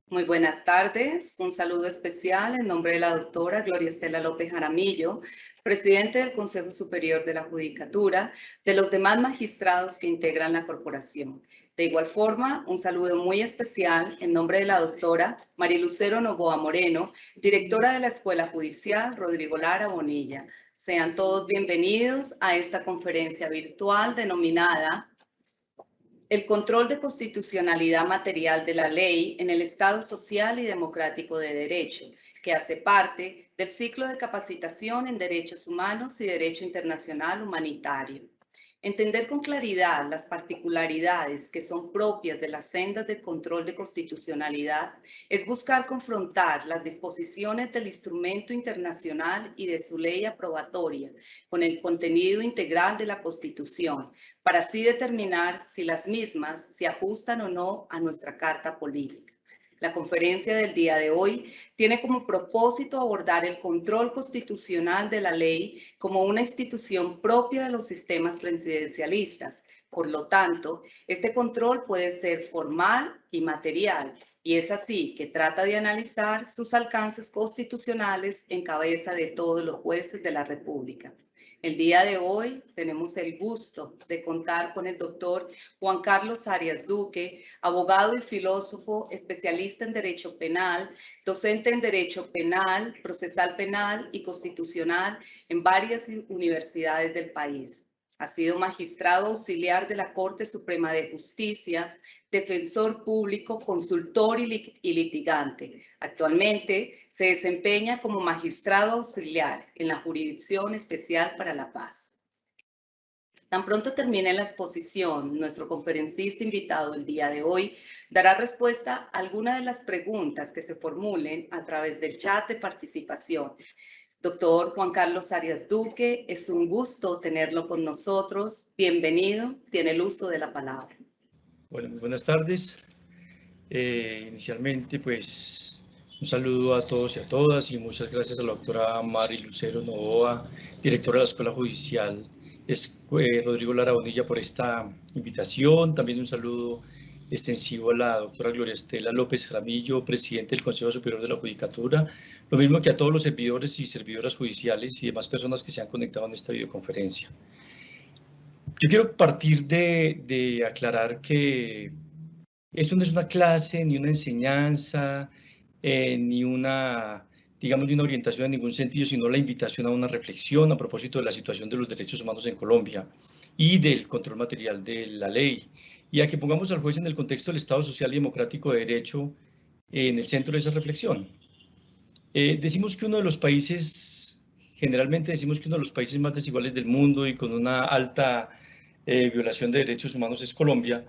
Muy buenas tardes. Un saludo especial en nombre de la doctora Gloria Estela López Jaramillo, presidente del Consejo Superior de la Judicatura, de los demás magistrados que integran la corporación. De igual forma, un saludo muy especial en nombre de la doctora Marilucero Novoa Moreno, directora de la Escuela Judicial Rodrigo Lara Bonilla. Sean todos bienvenidos a esta conferencia virtual denominada el control de constitucionalidad material de la ley en el Estado social y democrático de derecho, que hace parte del ciclo de capacitación en derechos humanos y derecho internacional humanitario. Entender con claridad las particularidades que son propias de las sendas de control de constitucionalidad es buscar confrontar las disposiciones del instrumento internacional y de su ley aprobatoria con el contenido integral de la Constitución, para así determinar si las mismas se ajustan o no a nuestra Carta Política. La conferencia del día de hoy tiene como propósito abordar el control constitucional de la ley como una institución propia de los sistemas presidencialistas. Por lo tanto, este control puede ser formal y material, y es así que trata de analizar sus alcances constitucionales en cabeza de todos los jueces de la República. El día de hoy tenemos el gusto de contar con el doctor Juan Carlos Arias Duque, abogado y filósofo, especialista en Derecho Penal, docente en Derecho Penal, Procesal Penal y Constitucional en varias universidades del país. Ha sido magistrado auxiliar de la Corte Suprema de Justicia, defensor público, consultor y litigante. Actualmente se desempeña como magistrado auxiliar en la Jurisdicción Especial para la Paz. Tan pronto termine la exposición, nuestro conferencista invitado el día de hoy dará respuesta a algunas de las preguntas que se formulen a través del chat de participación. Doctor Juan Carlos Arias Duque, es un gusto tenerlo con nosotros. Bienvenido, tiene el uso de la palabra. Bueno, muy buenas tardes. Inicialmente, pues, un saludo a todos y a todas y muchas gracias a la doctora Marilucero Novoa, directora de la Escuela Judicial Rodrigo Lara Bonilla, por esta invitación. También un saludo extensivo a la doctora Gloria Estela López Jaramillo, presidente del Consejo Superior de la Judicatura, lo mismo que a todos los servidores y servidoras judiciales y demás personas que se han conectado en esta videoconferencia. Yo quiero partir de aclarar que esto no es una clase, ni una enseñanza, ni una, digamos, ni una orientación en ningún sentido, sino la invitación a una reflexión a propósito de la situación de los derechos humanos en Colombia y del control material de la ley, y a que pongamos al juez en el contexto del Estado social y democrático de derecho en el centro de esa reflexión. Decimos que uno de los países, generalmente decimos que uno de los países más desiguales del mundo y con una alta violación de derechos humanos es Colombia.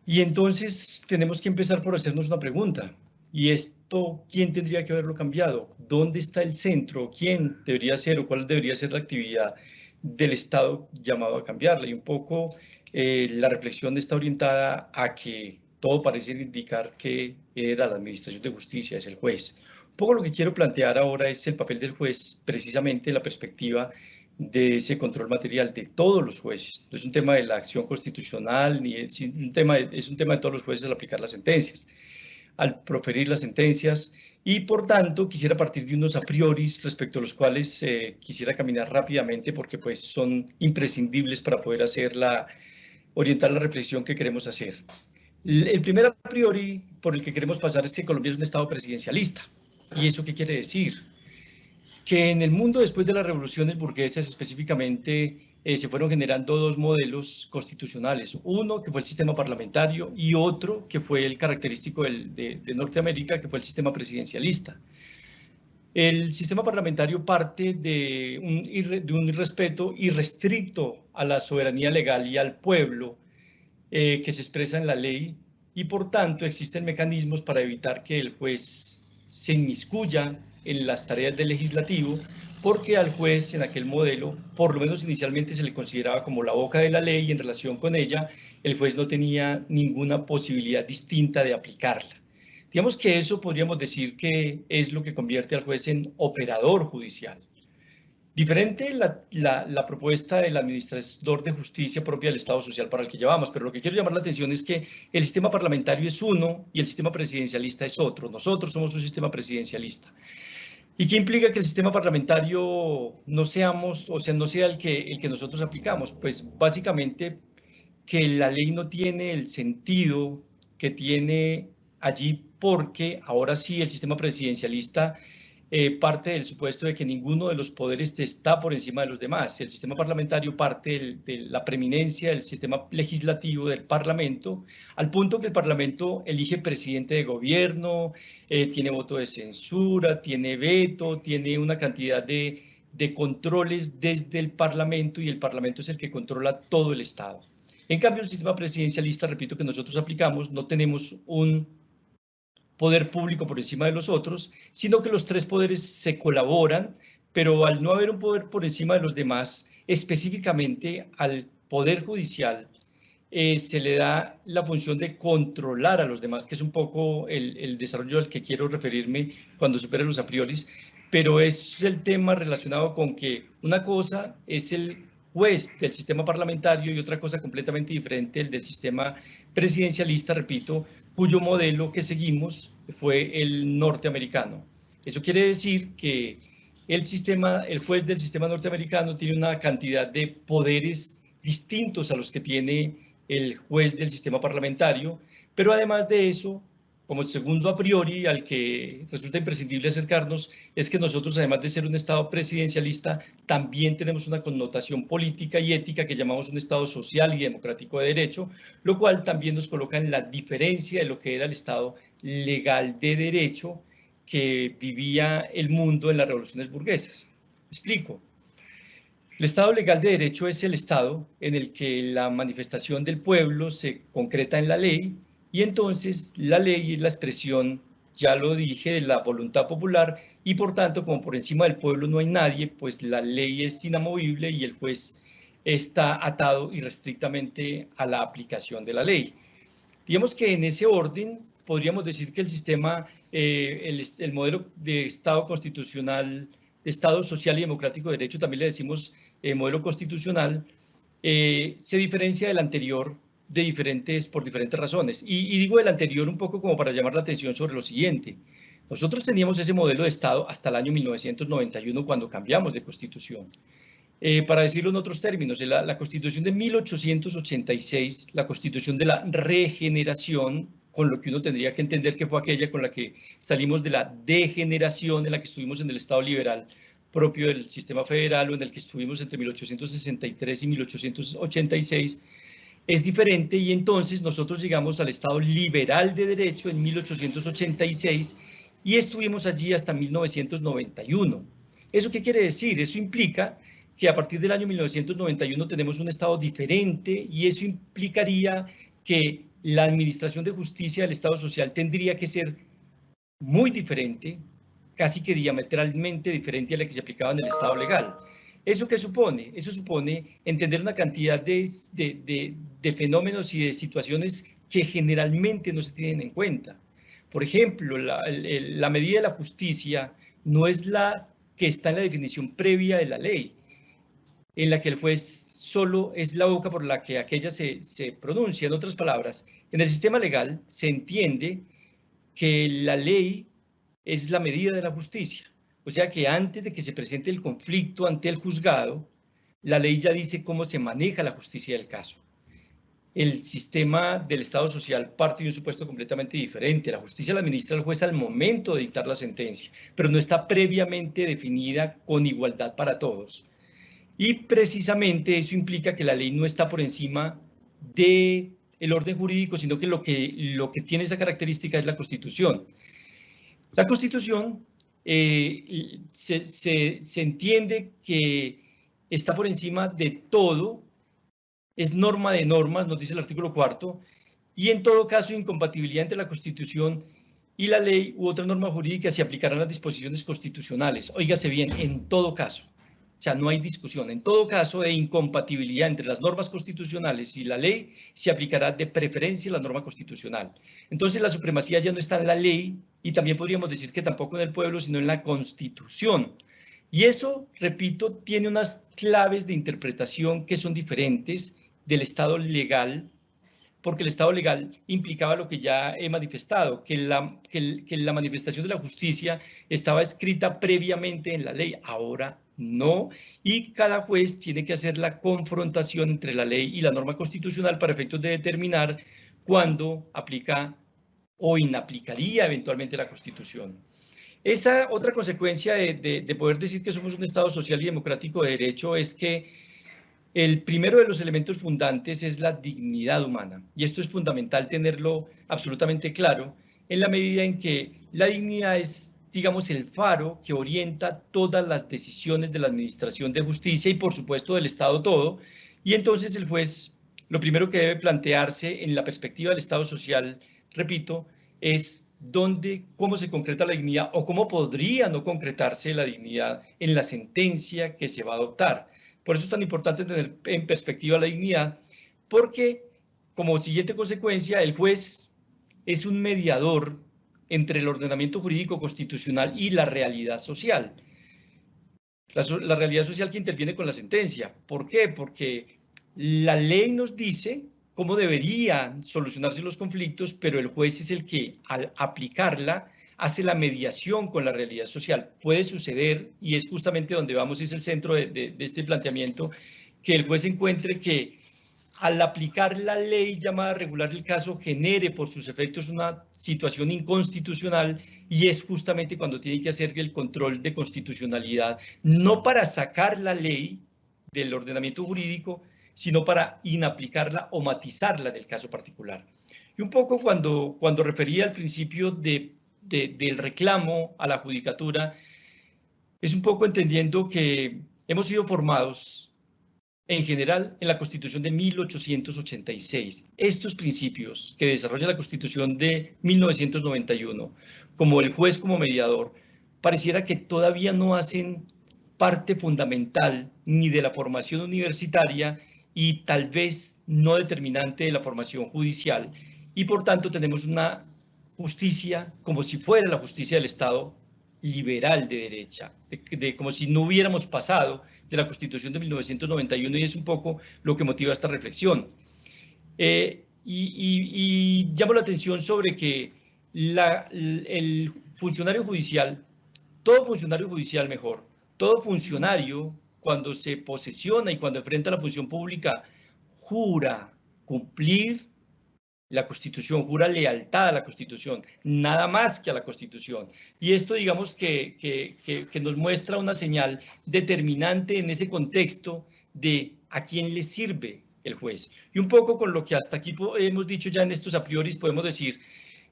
Y entonces tenemos que empezar por hacernos una pregunta. ¿Y esto quién tendría que haberlo cambiado? ¿Dónde está el centro? ¿Quién debería ser o cuál debería ser la actividad del Estado llamado a cambiarla? Y un poco la reflexión está orientada a que todo parece indicar que era la Administración de Justicia, es el juez. Un poco lo que quiero plantear ahora es el papel del juez, precisamente la perspectiva de ese control material de todos los jueces. No es un tema de la acción constitucional, ni es un tema de todos los jueces al aplicar las sentencias, al proferir las sentencias, y por tanto quisiera partir de unos a priori respecto a los cuales quisiera caminar rápidamente porque pues son imprescindibles para poder orientar la reflexión que queremos hacer. El primer a priori por el que queremos pasar es que Colombia es un Estado presidencialista. ¿Y eso qué quiere decir? Que en el mundo después de las revoluciones burguesas específicamente se fueron generando dos modelos constitucionales, uno que fue el sistema parlamentario y otro que fue el característico de Norteamérica, que fue el sistema presidencialista. El sistema parlamentario parte de un respeto irrestricto a la soberanía legal y al pueblo que se expresa en la ley, y por tanto existen mecanismos para evitar que el juez se inmiscuya en las tareas del legislativo, porque al juez en aquel modelo, por lo menos inicialmente, se le consideraba como la boca de la ley y en relación con ella el juez no tenía ninguna posibilidad distinta de aplicarla. Digamos que eso podríamos decir que es lo que convierte al juez en operador judicial. Diferente la propuesta del administrador de justicia propia del Estado social para el que llevamos, pero lo que quiero llamar la atención es que el sistema parlamentario es uno y el sistema presidencialista es otro. Nosotros somos un sistema presidencialista. ¿Y qué implica que el sistema parlamentario no seamos, o sea, no sea el que nosotros aplicamos? Pues básicamente que la ley no tiene el sentido que tiene allí porque ahora sí el sistema presidencialista parte del supuesto de que ninguno de los poderes está por encima de los demás. El sistema parlamentario parte de la preeminencia del sistema legislativo del Parlamento, al punto que el Parlamento elige presidente de gobierno, tiene voto de censura, tiene veto, tiene una cantidad de controles desde el Parlamento y el Parlamento es el que controla todo el Estado. En cambio, el sistema presidencialista, repito, que nosotros aplicamos, no tenemos un poder público por encima de los otros, sino que los tres poderes se colaboran, pero al no haber un poder por encima de los demás, específicamente al Poder Judicial, se le da la función de controlar a los demás, que es un poco el desarrollo al que quiero referirme cuando supere los a prioris, pero es el tema relacionado con que una cosa es el juez del sistema parlamentario y otra cosa completamente diferente, el del sistema presidencialista, repito, cuyo modelo que seguimos fue el norteamericano. Eso quiere decir que el juez del sistema norteamericano tiene una cantidad de poderes distintos a los que tiene el juez del sistema parlamentario, pero además de eso, como segundo a priori al que resulta imprescindible acercarnos, es que nosotros, además de ser un Estado presidencialista, también tenemos una connotación política y ética que llamamos un Estado social y democrático de derecho, lo cual también nos coloca en la diferencia de lo que era el Estado legal de derecho que vivía el mundo en las revoluciones burguesas. ¿Me explico? El Estado legal de derecho es el Estado en el que la manifestación del pueblo se concreta en la ley y entonces la ley es la expresión, ya lo dije, de la voluntad popular y por tanto, como por encima del pueblo no hay nadie, pues la ley es inamovible y el juez está atado irrestrictamente a la aplicación de la ley. Digamos que en ese orden podríamos decir que el sistema, el modelo de Estado constitucional, de Estado social y democrático de derecho, también le decimos modelo constitucional, se diferencia del anterior por diferentes razones. Y digo del anterior un poco como para llamar la atención sobre lo siguiente. Nosotros teníamos ese modelo de Estado hasta el año 1991 cuando cambiamos de constitución. Para decirlo en otros términos, la Constitución de 1886, la Constitución de la regeneración, con lo que uno tendría que entender que fue aquella con la que salimos de la degeneración en la que estuvimos en el Estado liberal propio del sistema federal o en el que estuvimos entre 1863 y 1886, es diferente y entonces nosotros llegamos al Estado liberal de derecho en 1886 y estuvimos allí hasta 1991. ¿Eso qué quiere decir? Eso implica que a partir del año 1991 tenemos un Estado diferente y eso implicaría que la administración de justicia del Estado social tendría que ser muy diferente, casi que diametralmente diferente a la que se aplicaba en el Estado legal. ¿Eso qué supone? Eso supone entender una cantidad de fenómenos y de situaciones que generalmente no se tienen en cuenta. Por ejemplo, la medida de la justicia no es la que está en la definición previa de la ley, en la que el juez solo es la boca por la que aquella se pronuncia. En otras palabras, en el sistema legal se entiende que la ley es la medida de la justicia. O sea que antes de que se presente el conflicto ante el juzgado, la ley ya dice cómo se maneja la justicia del caso. El sistema del Estado social parte de un supuesto completamente diferente. La justicia la administra el juez al momento de dictar la sentencia, pero no está previamente definida con igualdad para todos. Y precisamente eso implica que la ley no está por encima del orden jurídico, sino que lo que tiene esa característica es la Constitución. La Constitución se entiende que está por encima de todo, es norma de normas, nos dice el artículo 4, y en todo caso incompatibilidad entre la Constitución y la ley u otra norma jurídica se aplicarán las disposiciones constitucionales. Óigase bien, en todo caso. O sea, no hay discusión. En todo caso de incompatibilidad entre las normas constitucionales y la ley, se aplicará de preferencia la norma constitucional. Entonces, la supremacía ya no está en la ley y también podríamos decir que tampoco en el pueblo, sino en la Constitución. Y eso, repito, tiene unas claves de interpretación que son diferentes del Estado legal, porque el Estado legal implicaba lo que ya he manifestado, que la manifestación de la justicia estaba escrita previamente en la ley, ahora no, y cada juez tiene que hacer la confrontación entre la ley y la norma constitucional para efectos de determinar cuándo aplica o inaplicaría eventualmente la Constitución. Esa otra consecuencia de poder decir que somos un Estado social y democrático de derecho es que el primero de los elementos fundantes es la dignidad humana, y esto es fundamental tenerlo absolutamente claro, en la medida en que la dignidad es, digamos, el faro que orienta todas las decisiones de la administración de justicia y, por supuesto, del Estado todo, y entonces el juez, lo primero que debe plantearse en la perspectiva del Estado social, repito, es cómo se concreta la dignidad o cómo podría no concretarse la dignidad en la sentencia que se va a adoptar. Por eso es tan importante tener en perspectiva la dignidad, porque como siguiente consecuencia, el juez es un mediador entre el ordenamiento jurídico constitucional y la realidad social. La realidad social que interviene con la sentencia. ¿Por qué? Porque la ley nos dice cómo deberían solucionarse los conflictos, pero el juez es el que, al aplicarla, hace la mediación con la realidad social. Puede suceder, y es justamente donde vamos, es el centro de este planteamiento, que el juez encuentre que al aplicar la ley llamada a regular el caso genere por sus efectos una situación inconstitucional, y es justamente cuando tiene que hacer el control de constitucionalidad, no para sacar la ley del ordenamiento jurídico, sino para inaplicarla o matizarla del caso particular. Y un poco cuando refería al principio del reclamo a la judicatura, es un poco entendiendo que hemos sido formados en general en la Constitución de 1886. Estos principios que desarrolla la Constitución de 1991, como el juez como mediador, pareciera que todavía no hacen parte fundamental ni de la formación universitaria y tal vez no determinante de la formación judicial. Y por tanto tenemos una justicia como si fuera la justicia del Estado liberal de derecha, como si no hubiéramos pasado de la Constitución de 1991, y es un poco lo que motiva esta reflexión. Y llamo la atención sobre que el funcionario judicial, todo funcionario cuando se posesiona y cuando enfrenta la función pública, jura cumplir la Constitución, jura lealtad a la Constitución, nada más que a la Constitución. Y esto, digamos, que nos muestra una señal determinante en ese contexto de a quién le sirve el juez. Y un poco con lo que hasta aquí hemos dicho ya en estos a priori, podemos decir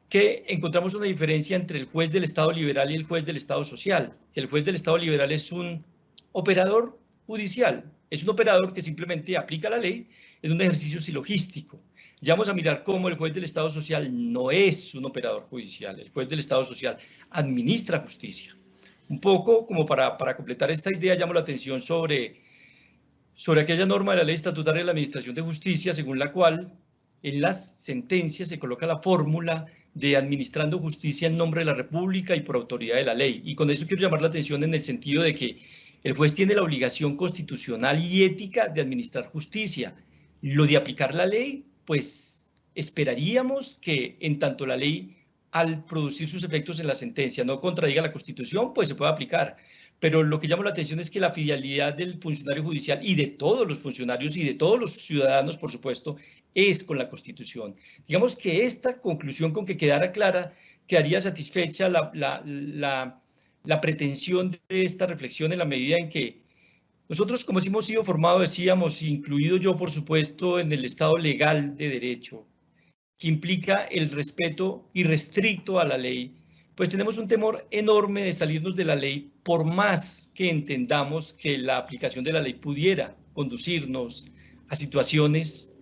que encontramos una diferencia entre el juez del Estado liberal y el juez del Estado social. Que el juez del Estado liberal es un operador judicial, es un operador que simplemente aplica la ley en un ejercicio silogístico. Ya vamos a mirar cómo el juez del Estado social no es un operador judicial. El juez del Estado social administra justicia. Un poco como para completar esta idea, llamo la atención sobre aquella norma de la Ley Estatutaria de la Administración de Justicia, según la cual en las sentencias se coloca la fórmula de administrando justicia en nombre de la República y por autoridad de la ley. Y con eso quiero llamar la atención en el sentido de que el juez tiene la obligación constitucional y ética de administrar justicia. Lo de aplicar la ley, pues esperaríamos que en tanto la ley, al producir sus efectos en la sentencia, no contradiga la Constitución, pues se puede aplicar. Pero lo que llama la atención es que la fidelidad del funcionario judicial y de todos los funcionarios y de todos los ciudadanos, por supuesto, es con la Constitución. Digamos que esta conclusión, con que quedara clara, quedaría satisfecha la pretensión de esta reflexión, en la medida en que nosotros, como hemos sido formados, decíamos, incluido yo, por supuesto, en el Estado legal de derecho, que implica el respeto irrestricto a la ley, pues tenemos un temor enorme de salirnos de la ley, por más que entendamos que la aplicación de la ley pudiera conducirnos a situaciones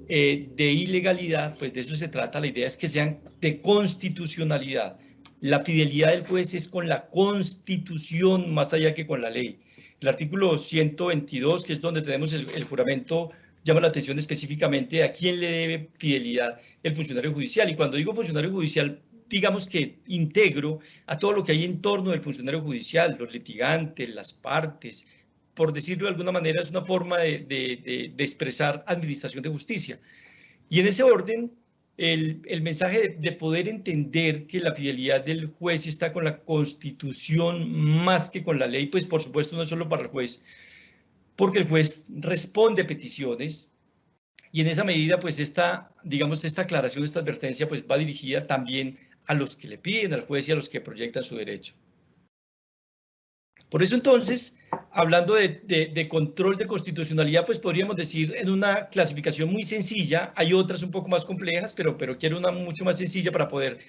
de ilegalidad. Pues de eso se trata. La idea es que sean de constitucionalidad. La fidelidad del juez es con la Constitución más allá que con la ley. El artículo 122, que es donde tenemos el juramento, llama la atención específicamente a quién le debe fidelidad el funcionario judicial. Y cuando digo funcionario judicial, digamos que integro a todo lo que hay en torno del funcionario judicial, los litigantes, las partes. Por decirlo de alguna manera, es una forma de expresar administración de justicia. Y en ese orden, el mensaje de poder entender que la fidelidad del juez está con la Constitución más que con la ley, pues por supuesto no es solo para el juez, porque el juez responde a peticiones y en esa medida, pues digamos, esta aclaración, esta advertencia, pues va dirigida también a los que le piden al juez y a los que proyectan su derecho. Por eso entonces, hablando de control de constitucionalidad, pues podríamos decir en una clasificación muy sencilla, hay otras un poco más complejas, pero quiero una mucho más sencilla para poder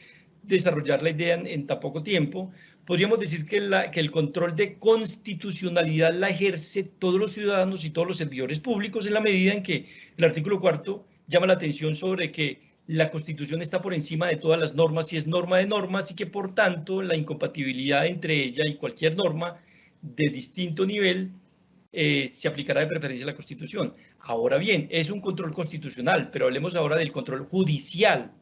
desarrollar la idea en tan poco tiempo. Podríamos decir que el control de constitucionalidad la ejerce todos los ciudadanos y todos los servidores públicos en la medida en que el artículo 4 llama la atención sobre que la Constitución está por encima de todas las normas y es norma de normas y que por tanto la incompatibilidad entre ella y cualquier norma de distinto nivel se aplicará de preferencia a la Constitución. Ahora bien, es un control constitucional, pero hablemos ahora del control judicial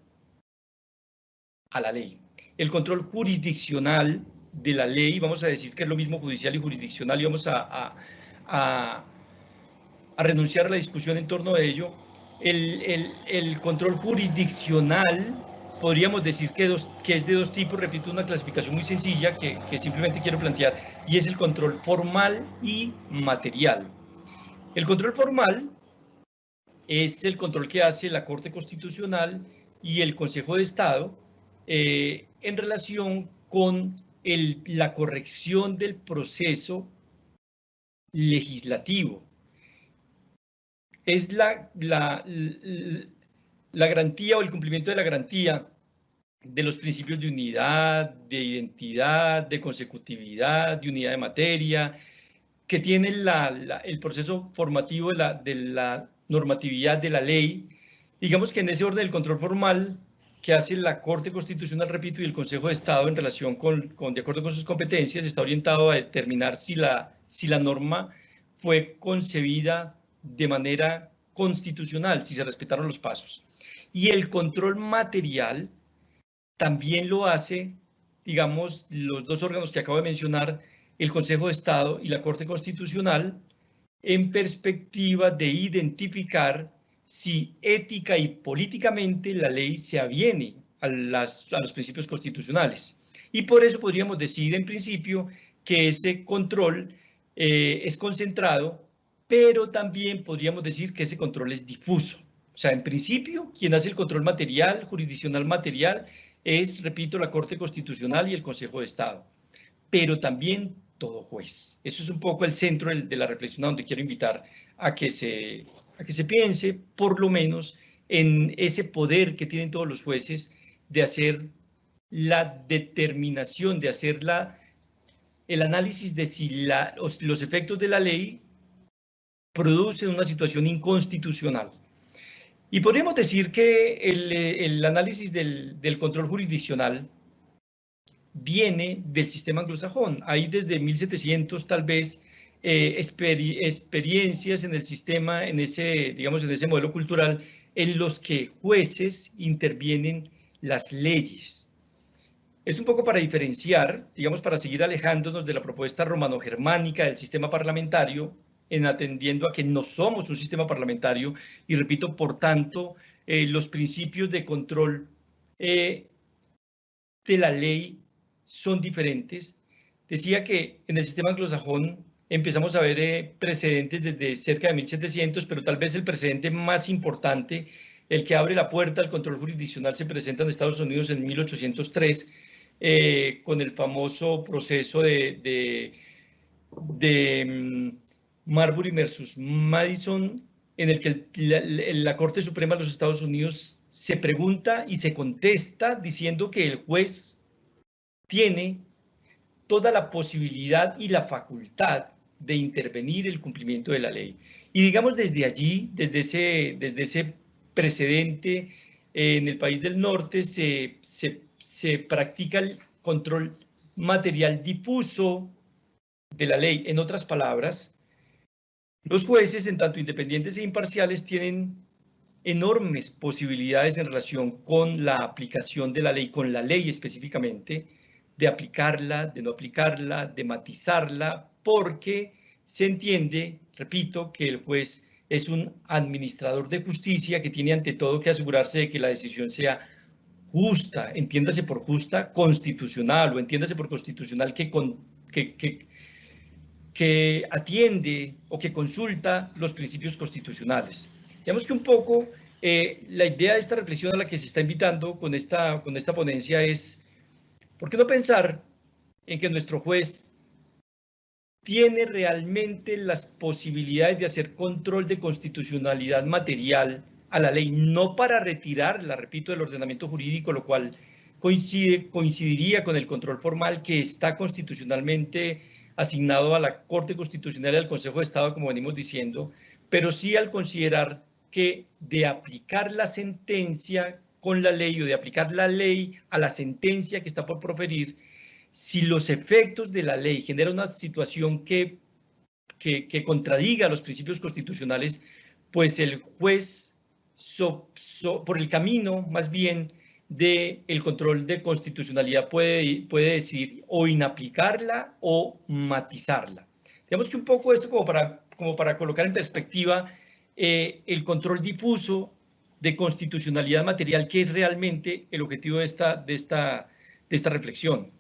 a la ley. El control jurisdiccional de la ley, vamos a decir que es lo mismo judicial y jurisdiccional y vamos a renunciar a la discusión en torno a ello. El control jurisdiccional podríamos decir que es de dos tipos, repito, una clasificación muy sencilla que simplemente quiero plantear, y es el control formal y material. El control formal es el control que hace la Corte Constitucional y el Consejo de Estado en relación con la corrección del proceso legislativo. Es la garantía o el cumplimiento de la garantía de los principios de unidad, de identidad, de consecutividad, de unidad de materia, que tiene el proceso formativo de la normatividad de la ley. Digamos que en ese orden el control formal que hace la Corte Constitucional, repito, y el Consejo de Estado en relación de acuerdo con sus competencias, está orientado a determinar si la norma fue concebida de manera constitucional, si se respetaron los pasos. Y el control material también lo hace, digamos, los dos órganos que acabo de mencionar, el Consejo de Estado y la Corte Constitucional, en perspectiva de identificar si ética y políticamente la ley se aviene a los principios constitucionales. Y por eso podríamos decir, en principio, que ese control es concentrado, pero también podríamos decir que ese control es difuso. O sea, en principio, quien hace el control material, jurisdiccional material, es, repito, la Corte Constitucional y el Consejo de Estado, pero también todo juez. Eso es un poco el centro de la reflexión a donde quiero invitar a que se piense, por lo menos, en ese poder que tienen todos los jueces de hacer la determinación, de hacer el análisis de si los efectos de la ley producen una situación inconstitucional. Y podríamos decir que el análisis del control jurisdiccional viene del sistema anglosajón. Hay desde 1700 tal vez experiencias en el sistema, digamos, en ese modelo cultural, en los que jueces intervienen las leyes. Es un poco para diferenciar, digamos, para seguir alejándonos de la propuesta romano-germánica del sistema parlamentario, en atendiendo a que no somos un sistema parlamentario y, repito, por tanto, los principios de control de la ley son diferentes. Decía que en el sistema anglosajón empezamos a ver precedentes desde cerca de 1700, pero tal vez el precedente más importante, el que abre la puerta al control jurisdiccional, se presenta en Estados Unidos en 1803, con el famoso proceso de Marbury versus Madison, en el que la Corte Suprema de los Estados Unidos se pregunta y se contesta diciendo que el juez tiene toda la posibilidad y la facultad de intervenir el cumplimiento de la ley. Y digamos desde allí, desde ese precedente, en el país del norte se practica el control material difuso de la ley. En otras palabras, los jueces, en tanto independientes e imparciales, tienen enormes posibilidades en relación con la aplicación de la ley, con la ley específicamente, de aplicarla, de no aplicarla, de matizarla, porque se entiende, repito, que el juez es un administrador de justicia que tiene ante todo que asegurarse de que la decisión sea justa, entiéndase por justa, constitucional, o entiéndase por constitucional que atiende o que consulta los principios constitucionales. Digamos que un poco la idea de esta reflexión a la que se está invitando con esta ponencia es, ¿por qué no pensar en que nuestro juez tiene realmente las posibilidades de hacer control de constitucionalidad material a la ley, no para retirarla, repito, del ordenamiento jurídico, lo cual coincidiría con el control formal que está constitucionalmente asignado a la Corte Constitucional y al Consejo de Estado, como venimos diciendo, pero sí al considerar que de aplicar la sentencia con la ley o de aplicar la ley a la sentencia que está por proferir, si los efectos de la ley generan una situación que contradiga los principios constitucionales, pues el juez, por el camino más bien del control de constitucionalidad, puede decidir o inaplicarla o matizarla. Digamos que un poco esto como para colocar en perspectiva el control difuso de constitucionalidad material, que es realmente el objetivo de esta reflexión.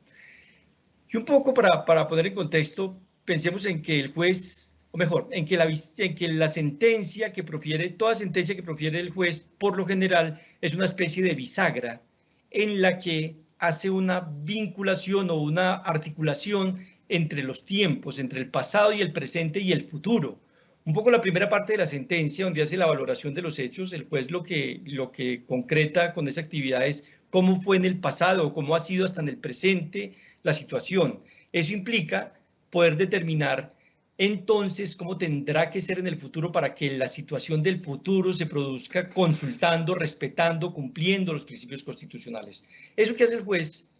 Y un poco para poner en contexto, pensemos en que el juez, o mejor, en que la sentencia que profiere, toda sentencia que profiere el juez, por lo general, es una especie de bisagra en la que hace una vinculación o una articulación entre los tiempos, entre el pasado y el presente y el futuro. Un poco la primera parte de la sentencia, donde hace la valoración de los hechos, el juez lo que concreta con esa actividad es cómo fue en el pasado o cómo ha sido hasta en el presente la situación. Eso implica poder determinar entonces cómo tendrá que ser en el futuro para que la situación del futuro se produzca consultando, respetando, cumpliendo los principios constitucionales. Eso que hace el juez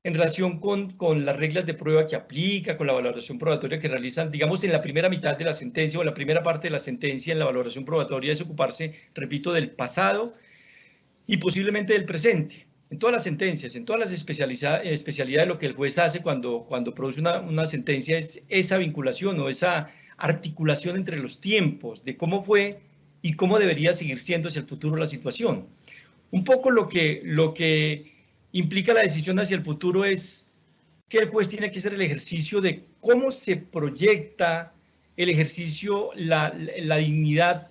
en relación con las reglas de prueba que aplica, con la valoración probatoria que realizan, digamos, en la primera mitad de la sentencia o en la primera parte de la sentencia en la valoración probatoria, es ocuparse, repito, del pasado y posiblemente del presente. En todas las sentencias, en todas las especialidades, lo que el juez hace cuando produce una sentencia es esa vinculación o esa articulación entre los tiempos de cómo fue y cómo debería seguir siendo hacia el futuro la situación. Un poco lo que implica la decisión hacia el futuro es que el juez tiene que hacer el ejercicio de cómo se proyecta el ejercicio, la dignidad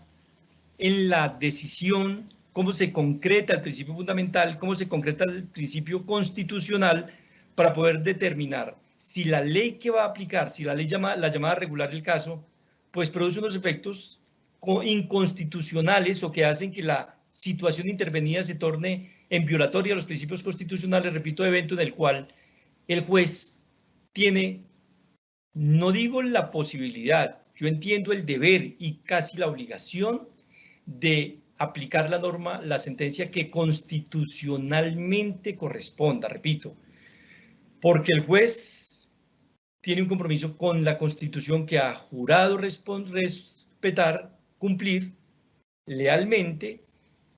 en la decisión, cómo se concreta el principio fundamental, cómo se concreta el principio constitucional para poder determinar si la ley que va a aplicar, si la ley la llamada a regular el caso, pues produce unos efectos inconstitucionales o que hacen que la situación intervenida se torne en violatoria a los principios constitucionales, repito, evento en el cual el juez tiene, no digo la posibilidad, yo entiendo el deber y casi la obligación de aplicar la norma, la sentencia que constitucionalmente corresponda, repito, porque el juez tiene un compromiso con la Constitución que ha jurado respetar, cumplir lealmente,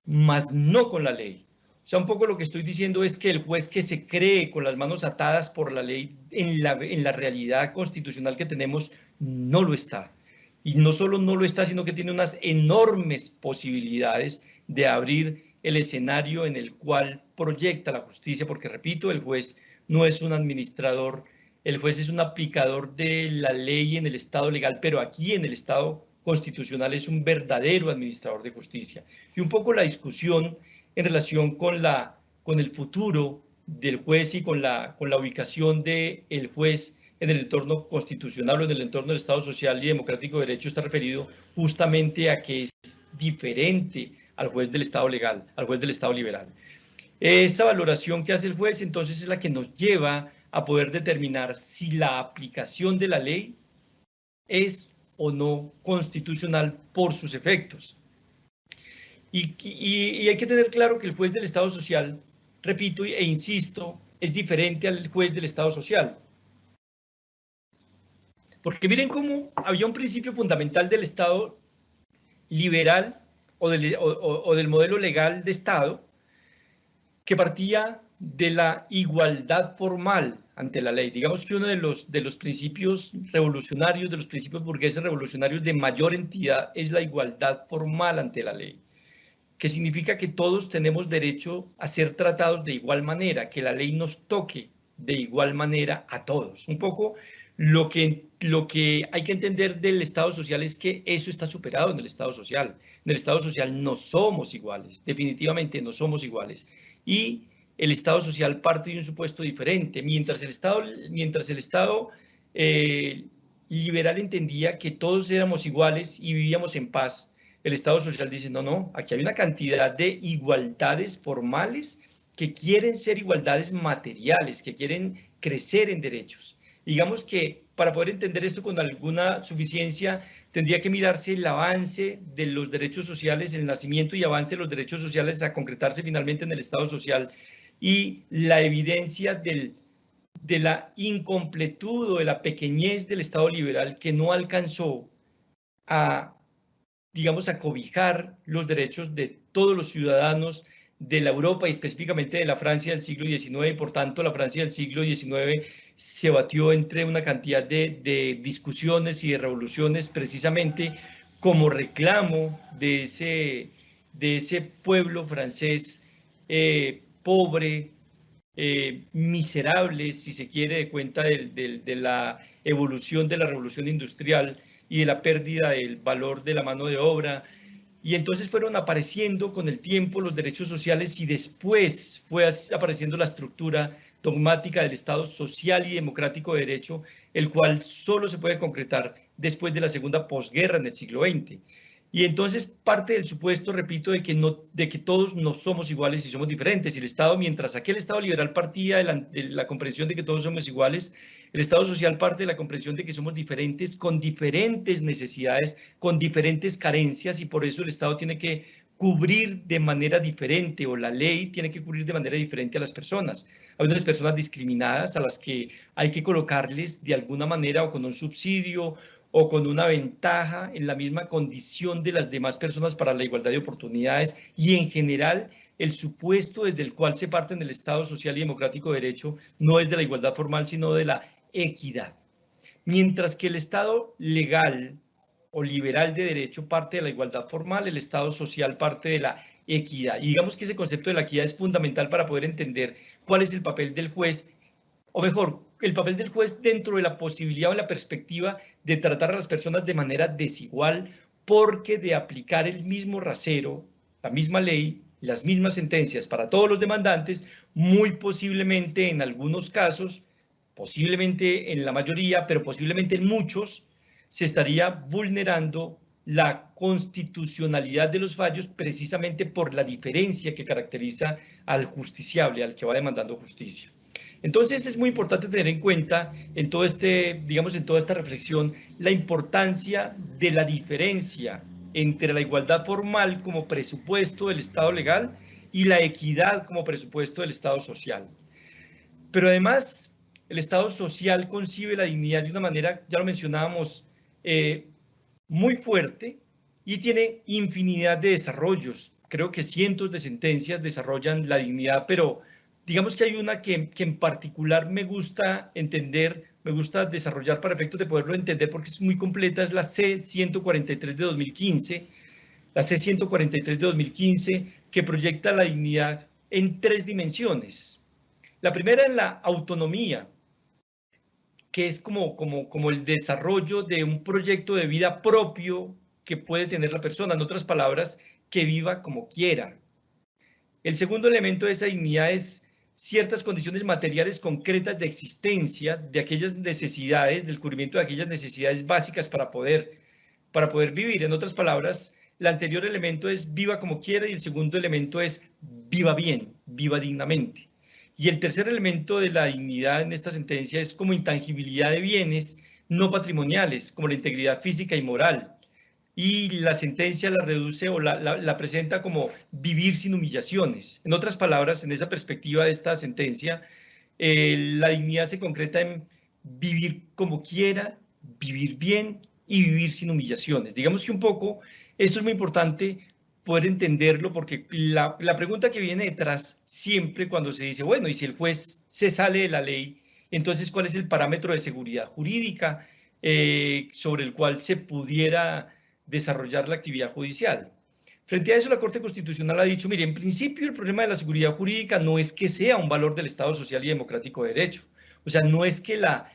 mas no con la ley. O sea, un poco lo que estoy diciendo es que el juez que se cree con las manos atadas por la ley en la realidad constitucional que tenemos, no lo está. Y no solo no lo está, sino que tiene unas enormes posibilidades de abrir el escenario en el cual proyecta la justicia, porque repito, el juez no es un administrador, el juez es un aplicador de la ley en el Estado legal, pero aquí en el Estado constitucional es un verdadero administrador de justicia. Y un poco la discusión en relación con el futuro del juez y con la ubicación del juez en el entorno constitucional o en el entorno del Estado social y democrático de derecho está referido justamente a que es diferente al juez del Estado legal, al juez del Estado liberal. Esa valoración que hace el juez entonces es la que nos lleva a poder determinar si la aplicación de la ley es o no constitucional por sus efectos. Y hay que tener claro que el juez del Estado social, repito e insisto, es diferente al juez del Estado social. Porque miren cómo había un principio fundamental del Estado liberal o del modelo legal de Estado que partía de la igualdad formal ante la ley. Digamos que uno de los principios revolucionarios, de los principios burgueses revolucionarios de mayor entidad es la igualdad formal ante la ley, que significa que todos tenemos derecho a ser tratados de igual manera, que la ley nos toque de igual manera a todos. Un poco lo que hay que entender del Estado social es que eso está superado en el Estado social. En el Estado social no somos iguales, definitivamente no somos iguales. Y el Estado social parte de un supuesto diferente. Mientras el Estado liberal entendía que todos éramos iguales y vivíamos en paz, el Estado social dice, no, no, aquí hay una cantidad de igualdades formales que quieren ser igualdades materiales, que quieren crecer en derechos. Digamos que para poder entender esto con alguna suficiencia, tendría que mirarse el avance de los derechos sociales, el nacimiento y avance de los derechos sociales a concretarse finalmente en el Estado social y la evidencia de la incompletud o de la pequeñez del Estado liberal que no alcanzó a, digamos, a cobijar los derechos de todos los ciudadanos de la Europa y específicamente de la Francia del siglo XIX, y por tanto la Francia del siglo XIX se batió entre una cantidad de discusiones y de revoluciones precisamente como reclamo de ese pueblo francés pobre, miserable, si se quiere, de cuenta de la evolución de la revolución industrial y de la pérdida del valor de la mano de obra. Y entonces fueron apareciendo con el tiempo los derechos sociales y después fue apareciendo la estructura dogmática del Estado social y democrático de derecho, el cual solo se puede concretar después de la segunda posguerra en el siglo XX. Y entonces parte del supuesto, repito, de que todos no somos iguales y somos diferentes. Y el Estado, mientras aquel Estado liberal partía de la comprensión de que todos somos iguales, el Estado social parte de la comprensión de que somos diferentes, con diferentes necesidades, con diferentes carencias, y por eso el Estado tiene que cubrir de manera diferente, o la ley tiene que cubrir de manera diferente a las personas. Hay unas personas discriminadas a las que hay que colocarles de alguna manera o con un subsidio o con una ventaja en la misma condición de las demás personas para la igualdad de oportunidades, y en general el supuesto desde el cual se parte en el Estado social y democrático de derecho no es de la igualdad formal, sino de la equidad. Mientras que el Estado legal o liberal de derecho parte de la igualdad formal, el Estado social parte de la equidad. Y digamos que ese concepto de la equidad es fundamental para poder entender cuál es el papel del juez, o mejor, el papel del juez dentro de la posibilidad o la perspectiva de tratar a las personas de manera desigual, porque de aplicar el mismo rasero, la misma ley, las mismas sentencias para todos los demandantes, muy posiblemente en algunos casos, posiblemente en la mayoría, pero posiblemente en muchos, se estaría vulnerando la constitucionalidad de los fallos precisamente por la diferencia que caracteriza al justiciable, al que va demandando justicia. Entonces es muy importante tener en cuenta en todo digamos, en toda esta reflexión, la importancia de la diferencia entre la igualdad formal como presupuesto del Estado legal y la equidad como presupuesto del Estado social. Pero además, el Estado social concibe la dignidad de una manera, ya lo mencionábamos, muy fuerte, y tiene infinidad de desarrollos. Creo que cientos de sentencias desarrollan la dignidad, pero digamos que hay una que en particular me gusta entender, me gusta desarrollar para efectos de poderlo entender porque es muy completa, es la C-143 de 2015, la C-143 de 2015, que proyecta la dignidad en 3 dimensiones. La primera es la autonomía, que es como el desarrollo de un proyecto de vida propio que puede tener la persona, en otras palabras, que viva como quiera. El segundo elemento de esa dignidad es ciertas condiciones materiales concretas de existencia, de aquellas necesidades, del cubrimiento de aquellas necesidades básicas para poder vivir. En otras palabras, el anterior elemento es viva como quiera y el segundo elemento es viva bien, viva dignamente. Y el tercer elemento de la dignidad en esta sentencia es como intangibilidad de bienes no patrimoniales, como la integridad física y moral. Y la sentencia la reduce o la presenta como vivir sin humillaciones. En otras palabras, en esa perspectiva de esta sentencia, la dignidad se concreta en vivir como quiera, vivir bien y vivir sin humillaciones. Digamos que un poco, esto es muy importante poder entenderlo, porque la pregunta que viene detrás siempre cuando se dice, bueno, y si el juez se sale de la ley, entonces, ¿cuál es el parámetro de seguridad jurídica sobre el cual se pudiera desarrollar la actividad judicial? Frente a eso, la Corte Constitucional ha dicho, mire, en principio el problema de la seguridad jurídica no es que sea un valor del Estado social y democrático de derecho. O sea, no es que la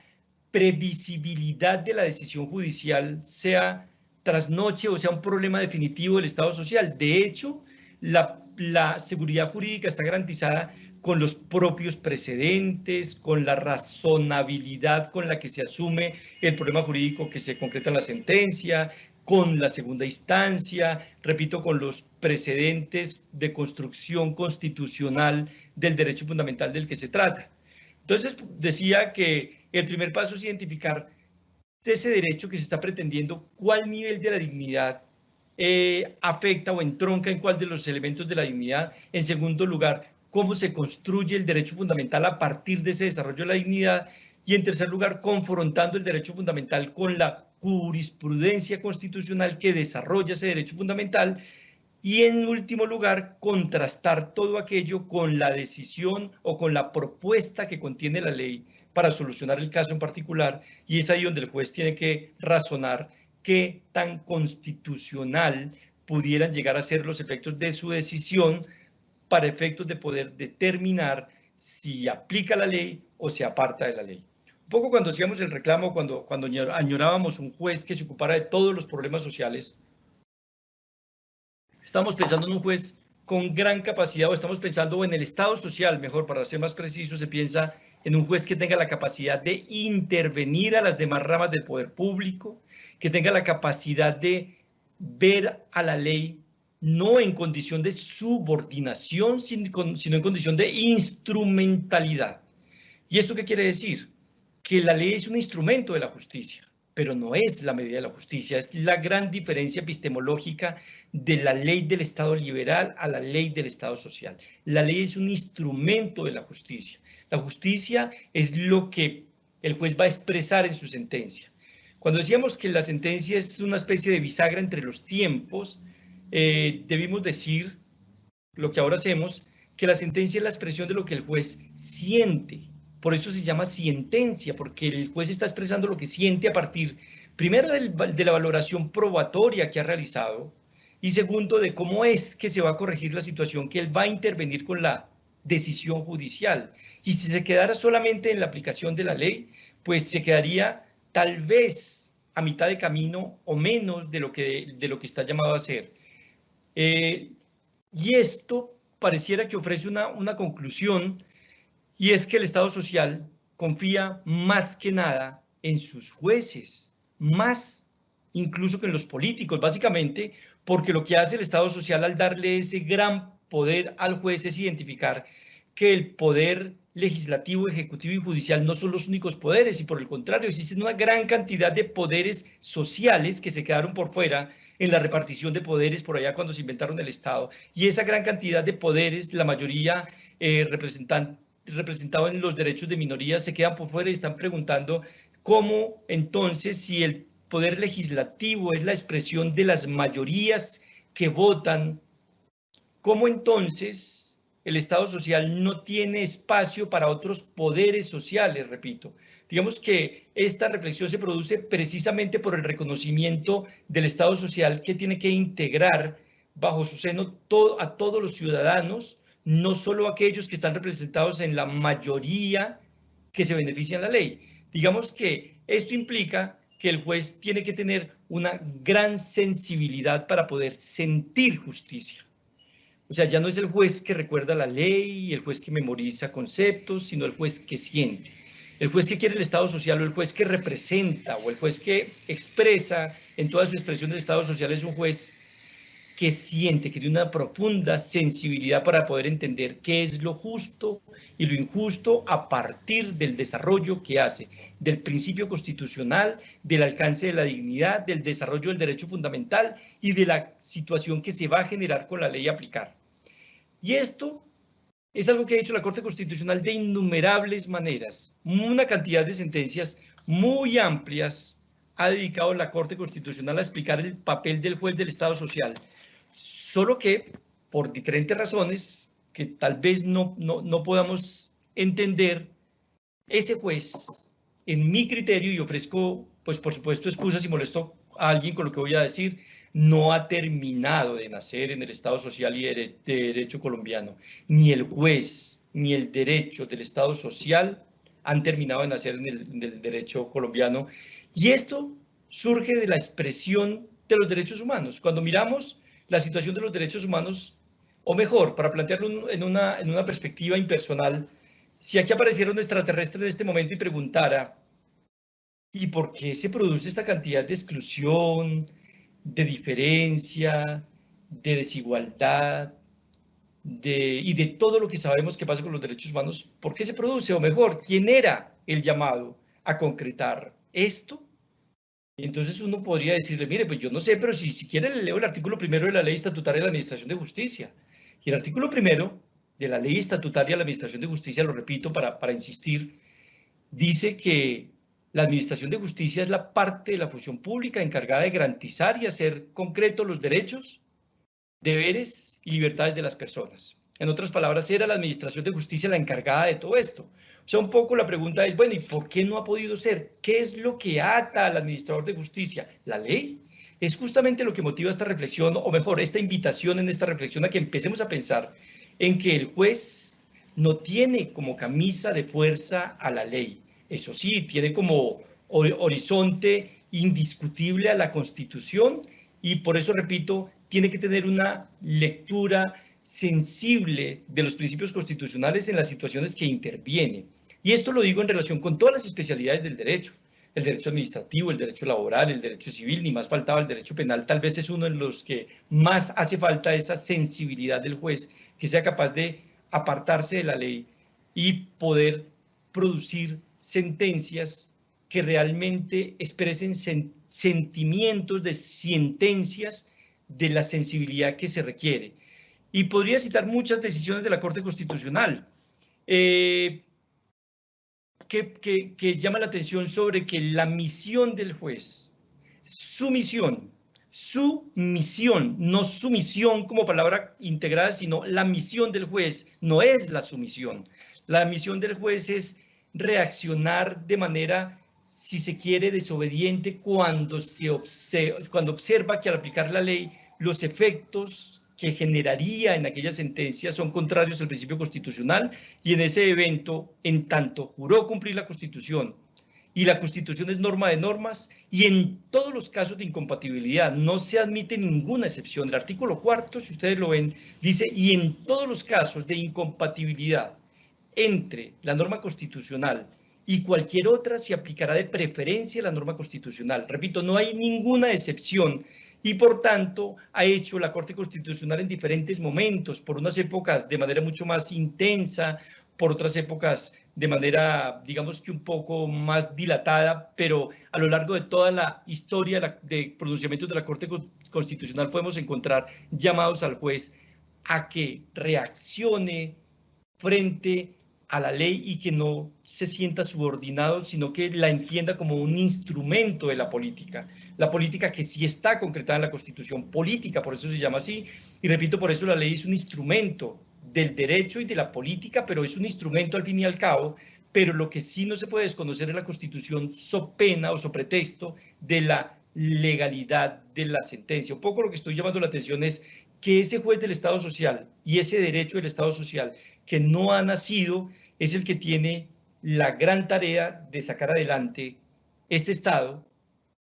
previsibilidad de la decisión judicial sea trasnoche o sea un problema definitivo del Estado social. De hecho, la seguridad jurídica está garantizada con los propios precedentes, con la razonabilidad con la que se asume el problema jurídico que se concreta en la sentencia, con la segunda instancia, repito, con los precedentes de construcción constitucional del derecho fundamental del que se trata. Entonces, decía que el primer paso es identificar ese derecho que se está pretendiendo, cuál nivel de la dignidad afecta o entronca en cuál de los elementos de la dignidad. En segundo lugar, cómo se construye el derecho fundamental a partir de ese desarrollo de la dignidad. Y en tercer lugar, confrontando el derecho fundamental con la jurisprudencia constitucional que desarrolla ese derecho fundamental. Y en último lugar, contrastar todo aquello con la decisión o con la propuesta que contiene la ley para solucionar el caso en particular, y es ahí donde el juez tiene que razonar qué tan constitucional pudieran llegar a ser los efectos de su decisión para efectos de poder determinar si aplica la ley o se aparta de la ley. Un poco cuando hacíamos el reclamo, cuando añorábamos un juez que se ocupara de todos los problemas sociales, estamos pensando en un juez con gran capacidad, o estamos pensando en el Estado social, mejor, para ser más preciso, se piensa en un juez que tenga la capacidad de intervenir a las demás ramas del poder público, que tenga la capacidad de ver a la ley no en condición de subordinación, sino en condición de instrumentalidad. ¿Y esto qué quiere decir? Que la ley es un instrumento de la justicia, pero no es la medida de la justicia. Es la gran diferencia epistemológica de la ley del Estado liberal a la ley del Estado social. La ley es un instrumento de la justicia. La justicia es lo que el juez va a expresar en su sentencia. Cuando decíamos que la sentencia es una especie de bisagra entre los tiempos, debimos decir, lo que ahora hacemos, que la sentencia es la expresión de lo que el juez siente. Por eso se llama sentencia, porque el juez está expresando lo que siente a partir, primero, de la valoración probatoria que ha realizado, y segundo, de cómo es que se va a corregir la situación, que él va a intervenir con la decisión judicial. Y si se quedara solamente en la aplicación de la ley, pues se quedaría tal vez a mitad de camino o menos de lo que está llamado a hacer. Y esto pareciera que ofrece una conclusión, y es que el Estado social confía más que nada en sus jueces, más incluso que en los políticos, básicamente porque lo que hace el Estado social al darle ese gran poder al juez es identificar que el poder legislativo, ejecutivo y judicial no son los únicos poderes, y por el contrario, existen una gran cantidad de poderes sociales que se quedaron por fuera en la repartición de poderes por allá cuando se inventaron el Estado. Y esa gran cantidad de poderes, la mayoría representado en los derechos de minorías, se quedan por fuera y están preguntando cómo entonces, si el poder legislativo es la expresión de las mayorías que votan, cómo entonces el Estado social no tiene espacio para otros poderes sociales, repito. Digamos que esta reflexión se produce precisamente por el reconocimiento del Estado social, que tiene que integrar bajo su seno a todos los ciudadanos, no solo aquellos que están representados en la mayoría que se benefician de la ley. Digamos que esto implica que el juez tiene que tener una gran sensibilidad para poder sentir justicia. O sea, ya no es el juez que recuerda la ley, el juez que memoriza conceptos, sino el juez que siente. El juez que quiere el Estado social, o el juez que representa, o el juez que expresa en toda su expresión del Estado social, es un juez que siente, que tiene una profunda sensibilidad para poder entender qué es lo justo y lo injusto a partir del desarrollo que hace, del principio constitucional, del alcance de la dignidad, del desarrollo del derecho fundamental y de la situación que se va a generar con la ley a aplicar. Y esto es algo que ha hecho la Corte Constitucional de innumerables maneras. Una cantidad de sentencias muy amplias ha dedicado la Corte Constitucional a explicar el papel del juez del Estado social. Solo que por diferentes razones que tal vez no podamos entender, ese juez, en mi criterio, y ofrezco, pues por supuesto, excusas si molesto a alguien con lo que voy a decir, no ha terminado de nacer en el Estado social y de derecho colombiano. Ni el juez, ni el derecho del Estado social han terminado de nacer en el derecho colombiano. Y esto surge de la expresión de los derechos humanos. Cuando miramos la situación de los derechos humanos, o mejor, para plantearlo en una perspectiva impersonal, si aquí apareciera un extraterrestre en este momento y preguntara, ¿y por qué se produce esta cantidad de exclusión, de diferencia, de desigualdad, y de todo lo que sabemos que pasa con los derechos humanos? ¿Por qué se produce? O mejor, ¿quién era el llamado a concretar esto? Y entonces uno podría decirle, mire, pues yo no sé, pero si quiere le leo el artículo 1 de la Ley Estatutaria de la Administración de Justicia. Y el artículo 1 de la Ley Estatutaria de la Administración de Justicia, lo repito para insistir, dice que la Administración de Justicia es la parte de la función pública encargada de garantizar y hacer concretos los derechos, deberes y libertades de las personas. En otras palabras, era la Administración de Justicia la encargada de todo esto. O sea, un poco la pregunta es, bueno, ¿y por qué no ha podido ser? ¿Qué es lo que ata al administrador de justicia? ¿La ley? Es justamente lo que motiva esta reflexión, o mejor, esta invitación en esta reflexión a que empecemos a pensar en que el juez no tiene como camisa de fuerza a la ley. Eso sí, tiene como horizonte indiscutible a la Constitución y por eso, repito, tiene que tener una lectura sensible de los principios constitucionales en las situaciones que interviene. Y esto lo digo en relación con todas las especialidades del derecho. El derecho administrativo, el derecho laboral, el derecho civil, ni más faltaba el derecho penal. Tal vez es uno de los que más hace falta esa sensibilidad del juez, que sea capaz de apartarse de la ley y poder producir sentencias que realmente expresen sentimientos de sentencias de la sensibilidad que se requiere. Y podría citar muchas decisiones de la Corte Constitucional que llaman la atención sobre que la misión del juez, su misión, no sumisión como palabra integrada, sino la misión del juez no es la sumisión. La misión del juez es reaccionar de manera, si se quiere, desobediente cuando observa que al aplicar la ley los efectos que generaría en aquella sentencia son contrarios al principio constitucional y en ese evento, en tanto juró cumplir la Constitución y la Constitución es norma de normas y en todos los casos de incompatibilidad no se admite ninguna excepción. El artículo 4, si ustedes lo ven, dice y en todos los casos de incompatibilidad entre la norma constitucional y cualquier otra se aplicará de preferencia la norma constitucional. Repito, no hay ninguna excepción y por tanto ha hecho la Corte Constitucional en diferentes momentos, por unas épocas de manera mucho más intensa, por otras épocas de manera, digamos que un poco más dilatada, pero a lo largo de toda la historia de pronunciamientos de la Corte Constitucional podemos encontrar llamados al juez a que reaccione frente a la ley y que no se sienta subordinado, sino que la entienda como un instrumento de la política que sí está concretada en la Constitución política, por eso se llama así, y repito, por eso la ley es un instrumento del derecho y de la política, pero es un instrumento al fin y al cabo, pero lo que sí no se puede desconocer en la Constitución so pena o so pretexto de la legalidad de la sentencia. Un poco lo que estoy llamando la atención es que ese juez del Estado social y ese derecho del Estado social que no ha nacido es el que tiene la gran tarea de sacar adelante este Estado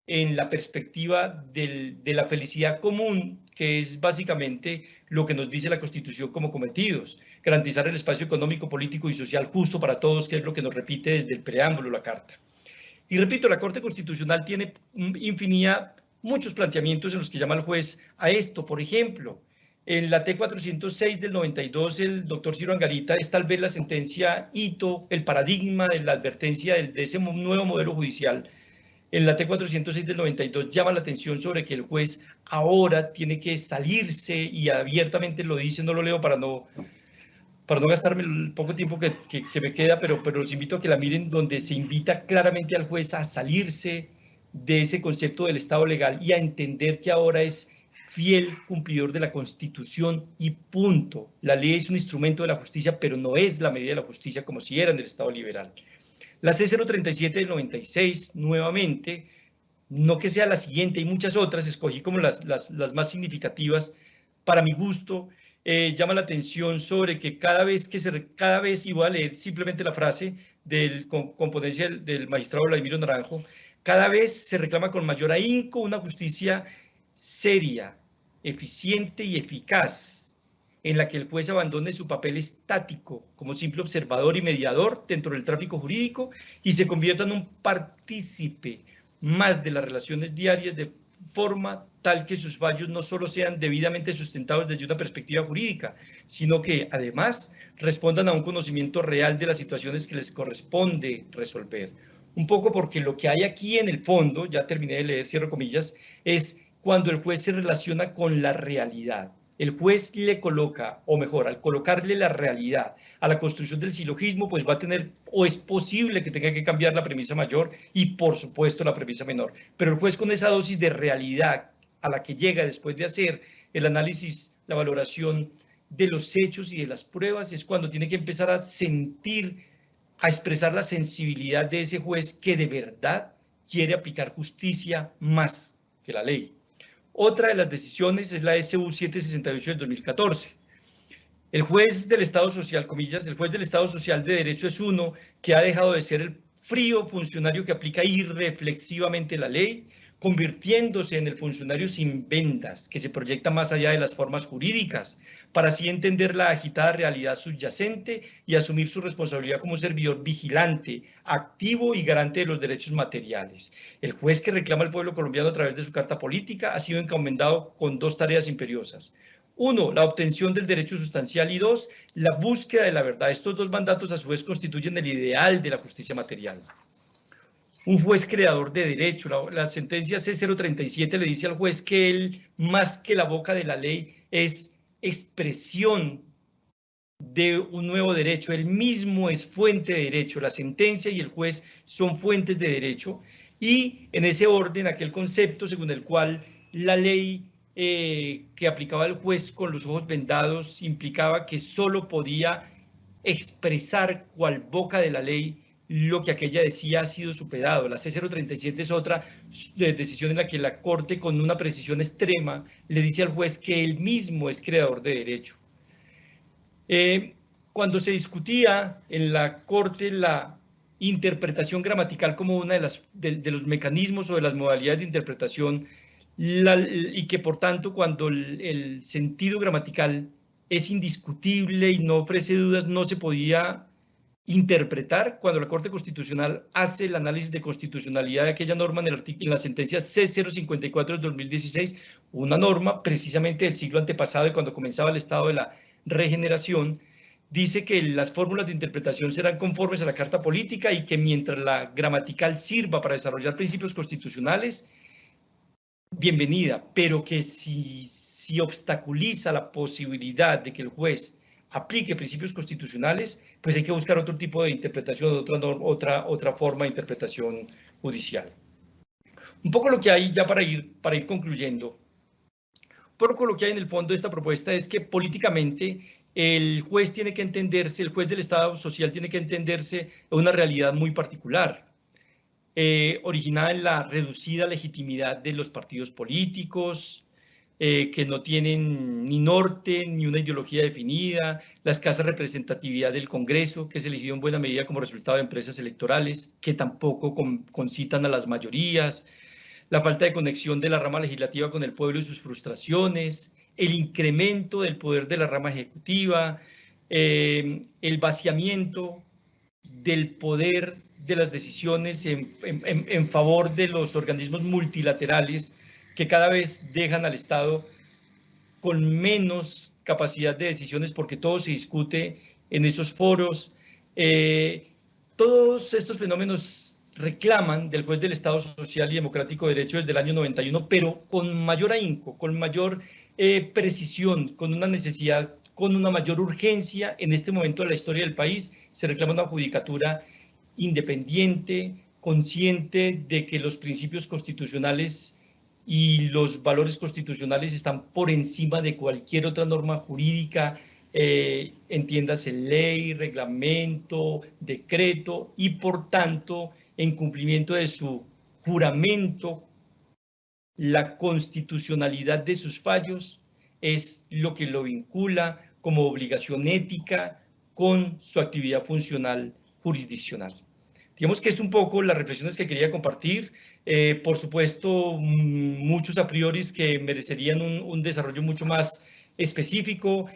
en la perspectiva de la felicidad común, que es básicamente lo que nos dice la Constitución como cometidos, garantizar el espacio económico, político y social justo para todos, que es lo que nos repite desde el preámbulo la Carta. Y repito, la Corte Constitucional tiene infinidad, muchos planteamientos en los que llama al juez a esto. Por ejemplo, en la T406 del 92, el doctor Ciro Angarita es tal vez la sentencia hito, el paradigma de la advertencia de ese nuevo modelo judicial. En la T406 del 92 llama la atención sobre que el juez ahora tiene que salirse y abiertamente lo dice, no lo leo para no gastarme el poco tiempo que me queda, pero los invito a que la miren, donde se invita claramente al juez a salirse de ese concepto del Estado legal y a entender que ahora es fiel cumplidor de la Constitución y punto. La ley es un instrumento de la justicia, pero no es la medida de la justicia como si era en el Estado liberal. La C037 del 96, nuevamente, no que sea la siguiente, hay muchas otras, escogí como las más significativas para mi gusto. Llama la atención sobre que cada vez, y voy a leer simplemente la frase con ponencia del magistrado Vladimiro Naranjo, cada vez se reclama con mayor ahínco una justicia seria, eficiente y eficaz, en la que el juez abandone su papel estático como simple observador y mediador dentro del tráfico jurídico y se convierta en un partícipe más de las relaciones diarias de forma tal que sus fallos no solo sean debidamente sustentados desde una perspectiva jurídica, sino que además respondan a un conocimiento real de las situaciones que les corresponde resolver. Un poco porque lo que hay aquí en el fondo, ya terminé de leer, cierro comillas, es cuando el juez se relaciona con la realidad. El juez le coloca, o mejor, al colocarle la realidad a la construcción del silogismo, pues va a tener, o es posible que tenga que cambiar la premisa mayor y, por supuesto, la premisa menor. Pero el juez con esa dosis de realidad a la que llega después de hacer el análisis, la valoración de los hechos y de las pruebas, es cuando tiene que empezar a sentir, a expresar la sensibilidad de ese juez que de verdad quiere aplicar justicia más que la ley. Otra de las decisiones es la SU 768 del 2014. El juez del Estado Social, comillas, el juez del Estado Social de Derecho es uno que ha dejado de ser el frío funcionario que aplica irreflexivamente la ley, convirtiéndose en el funcionario sin vendas, que se proyecta más allá de las formas jurídicas, para así entender la agitada realidad subyacente y asumir su responsabilidad como un servidor vigilante, activo y garante de los derechos materiales. El juez que reclama al pueblo colombiano a través de su carta política ha sido encomendado con dos tareas imperiosas. Uno, la obtención del derecho sustancial y dos, la búsqueda de la verdad. Estos dos mandatos a su vez constituyen el ideal de la justicia material. Un juez creador de derecho, la sentencia C037 le dice al juez que él, más que la boca de la ley, es expresión de un nuevo derecho. Él mismo es fuente de derecho. La sentencia y el juez son fuentes de derecho. Y en ese orden, aquel concepto según el cual la ley que aplicaba el juez con los ojos vendados implicaba que solo podía expresar cual boca de la ley lo que aquella decía ha sido superado. La C037 es otra decisión en la que la Corte, con una precisión extrema, le dice al juez que él mismo es creador de derecho. Cuando se discutía en la Corte la interpretación gramatical como una de los mecanismos o de las modalidades de interpretación, y que por tanto cuando el sentido gramatical es indiscutible y no ofrece dudas, no se podía interpretar, cuando la Corte Constitucional hace el análisis de constitucionalidad de aquella norma en la sentencia C054 del 2016, una norma precisamente del siglo antepasado, de cuando comenzaba el estado de la regeneración, dice que las fórmulas de interpretación serán conformes a la Carta Política y que mientras la gramatical sirva para desarrollar principios constitucionales, bienvenida, pero que si obstaculiza la posibilidad de que el juez aplique principios constitucionales, pues hay que buscar otro tipo de interpretación, otra forma de interpretación judicial. Un poco lo que hay, ya para ir concluyendo, un poco lo que hay en el fondo de esta propuesta es que políticamente el juez tiene que entenderse, el juez del Estado Social tiene que entenderse una realidad muy particular, originada en la reducida legitimidad de los partidos políticos, que no tienen ni norte ni una ideología definida, la escasa representatividad del Congreso, que es elegido en buena medida como resultado de empresas electorales, que tampoco concitan a las mayorías, la falta de conexión de la rama legislativa con el pueblo y sus frustraciones, el incremento del poder de la rama ejecutiva, el vaciamiento del poder de las decisiones en favor de los organismos multilaterales que cada vez dejan al Estado con menos capacidad de decisiones porque todo se discute en esos foros. Todos estos fenómenos reclaman del juez del Estado Social y Democrático de Derecho desde el año 91, pero con mayor ahínco, con mayor precisión, con una necesidad, con una mayor urgencia en este momento de la historia del país. Se reclama una judicatura independiente, consciente de que los principios constitucionales y los valores constitucionales están por encima de cualquier otra norma jurídica, entiéndase ley, reglamento, decreto, y por tanto, en cumplimiento de su juramento, la constitucionalidad de sus fallos es lo que lo vincula como obligación ética con su actividad funcional jurisdiccional. Digamos que es un poco las reflexiones que quería compartir. Por supuesto, muchos a priori que merecerían un desarrollo mucho más específico,